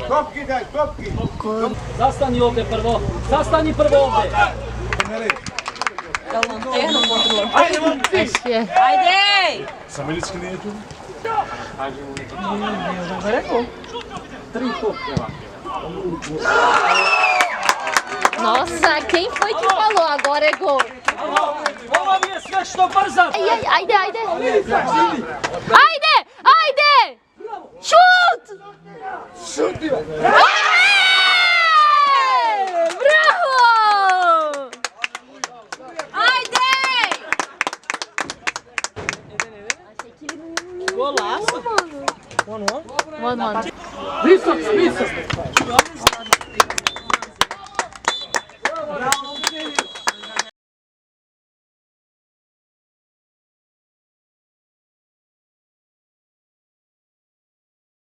Topki daj, topki! Zastani ovdje prvo, zastani prvo ovdje. Ajde, momci! Ajde! Sameljicki nije tu? Tri topkeva. Nossa, quem foi que falou agora é gol? Ovo mi je sve što brzam. Ajde! Ajde! Šut! Bravo! Ajde! Golaço. Mano. Visok.